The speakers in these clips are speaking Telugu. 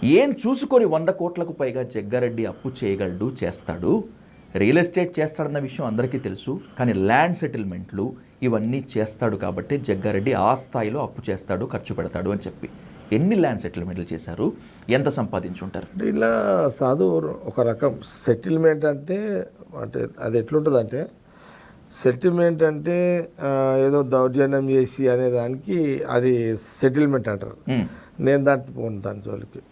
ఏం చూసుకొని 100 కోట్లకు పైగా జగ్గారెడ్డి అప్పు చేయగలడు, చేస్తాడు. రియల్ ఎస్టేట్ చేస్తాడన్న విషయం అందరికీ తెలుసు. కానీ ల్యాండ్ సెటిల్మెంట్లు ఇవన్నీ చేస్తాడు కాబట్టి జగ్గారెడ్డి ఆ స్థాయిలో అప్పు చేస్తాడు, ఖర్చు పెడతాడు అని చెప్పి ఎన్ని ల్యాండ్ సెటిల్మెంట్లు చేశారు, ఎంత సంపాదించుంటారు? ఇలా సాధు ఒక రకం సెటిల్మెంట్ అంటే అది ఎట్లుంటుందంటే, సెటిల్మెంట్ అంటే ఏదో దౌర్జన్యం చేసి అనే దానికి అది సెటిల్మెంట్ అంటారు. నేను దాని జోలికి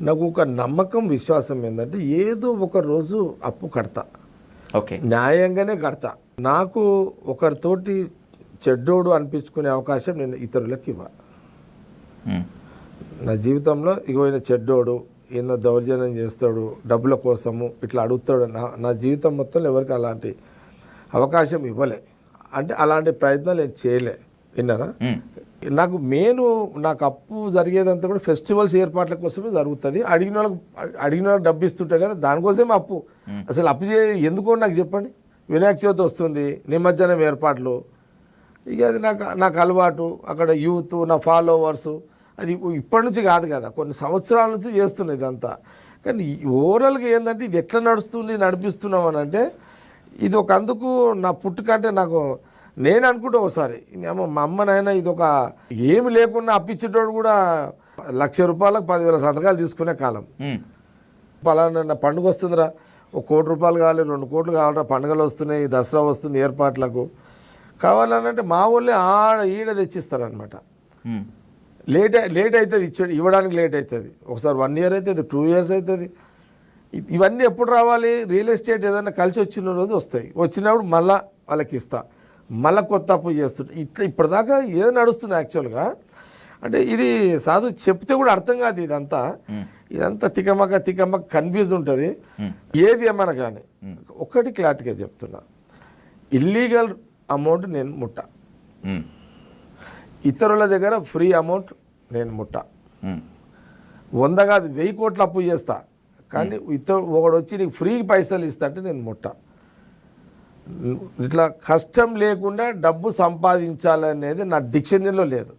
నాకు ఒక నమ్మకం, విశ్వాసం ఏంటంటే ఏదో ఒక రోజు అప్పు కడతా, ఓకే, న్యాయంగానే కడతా. నాకు ఒకరితోటి చెడ్డోడు అనిపించుకునే అవకాశం నేను ఇతరులకు ఇవ్వ. నా జీవితంలో ఇగోయిన చెడ్డోడు, ఈయన దౌర్జన్యం చేస్తాడు, డబ్బుల కోసము ఇట్లా అడుగుతాడు, నా జీవితం మొత్తం ఎవరికి అలాంటి అవకాశం ఇవ్వలే. అంటే అలాంటి ప్రయత్నాలు నేను చేయలే. విన్నారా? నాకు నాకు అప్పు జరిగేదంతా కూడా ఫెస్టివల్స్ ఏర్పాట్ల కోసమే జరుగుతుంది. అడిగిన వాళ్ళకి డబ్బు ఇస్తుంటే కదా, దానికోసమే అప్పు. అసలు అప్పు ఎందుకో నాకు చెప్పండి. వినాయక చవితి వస్తుంది, నిమజ్జనం ఏర్పాట్లు, ఇక అది నాకు అలవాటు. అక్కడ యూత్, నా ఫాలోవర్సు, అది ఇప్పటి నుంచి కాదు కదా, కొన్ని సంవత్సరాల నుంచి చేస్తున్నది ఇదంతా. కానీ ఓవరాల్గా ఏంటంటే ఇది ఎట్లా నడిపిస్తున్నాం అని అంటే, ఇది ఒక అందుకు నా పుట్టుకంటే నాకు నేను అనుకుంటా ఒకసారి, మా అమ్మ నాయన ఇది ఒక ఏమి లేకుండా అప్పించేటోడు కూడా ₹1,00,000 10,000 సంతకాలు తీసుకునే కాలం. పలానా పండుగ వస్తుందిరా, ₹1,00,00,000 కావాలి, 2 కోట్లు కావాలరా, పండుగలు వస్తున్నాయి, దసరా వస్తుంది, ఏర్పాట్లకు కావాలనంటే మా వాళ్ళే ఈడ తెచ్చిస్తారనమాట. లేట్ అవుతుంది, ఇవ్వడానికి లేట్ అవుతుంది. ఒకసారి 1 year అవుతుంది, 2 years అవుతుంది. ఇవన్నీ ఎప్పుడు రావాలి? రియల్ ఎస్టేట్ ఏదైనా కలిసి వచ్చిన రోజు వస్తాయి. వచ్చినప్పుడు మళ్ళీ వాళ్ళకి ఇస్తా, మళ్ళీ కొత్త అప్పు చేస్తుంటే ఇట్లా ఇప్పటిదాకా ఏదో నడుస్తుంది. యాక్చువల్గా అంటే ఇది సాధు చెప్తే కూడా అర్థం కాదు. ఇదంతా తికమక కన్ఫ్యూజ్ ఉంటుంది. ఏది ఏమన్నా కానీ ఒక్కటి క్లారిటీగా చెప్తున్నా, ఇల్లీగల్ అమౌంట్ నేను ముట్ట, ఇతరుల దగ్గర ఫ్రీ అమౌంట్ నేను ముట్ట. 100 కాదు 1000 కోట్లు అప్పు చేస్తా, కానీ ఒకడు వచ్చి నీకు ఫ్రీ పైసలు ఇస్తా అంటే నేను ముట్ట. ఇట్లా కష్టం లేకుండా డబ్బు సంపాదించాలనేది నా డిక్షనరీలో లేదు.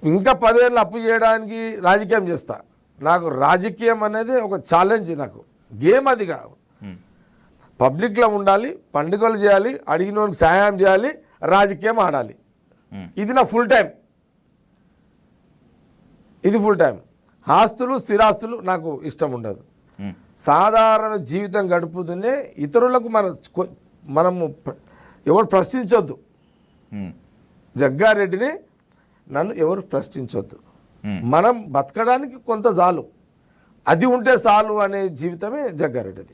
ఇంకా 10 ఏళ్ళు అప్పు చేయడానికి రాజకీయం చేస్తా. నాకు రాజకీయం అనేది ఒక ఛాలెంజ్, నాకు గేమ్ అది కాదు. పబ్లిక్లో ఉండాలి, పండుగలు చేయాలి, అడిగిన వాళ్ళకి సహాయం చేయాలి, రాజకీయం ఆడాలి. ఇది నా ఫుల్ టైం. ఇది ఫుల్ టైం. ఆస్తులు, స్థిరాస్తులు నాకు ఇష్టం ఉండదు. సాధారణ జీవితం గడుపుతూనే ఇతరులకు మనము ఎవరు ప్రశ్నించొద్దు. జగ్గారెడ్డిని నన్ను ఎవరు ప్రశ్నించొద్దు. మనం బతకడానికి కొంత చాలు, అది ఉంటే చాలు అనే జీవితమే జగ్గారెడ్డిది.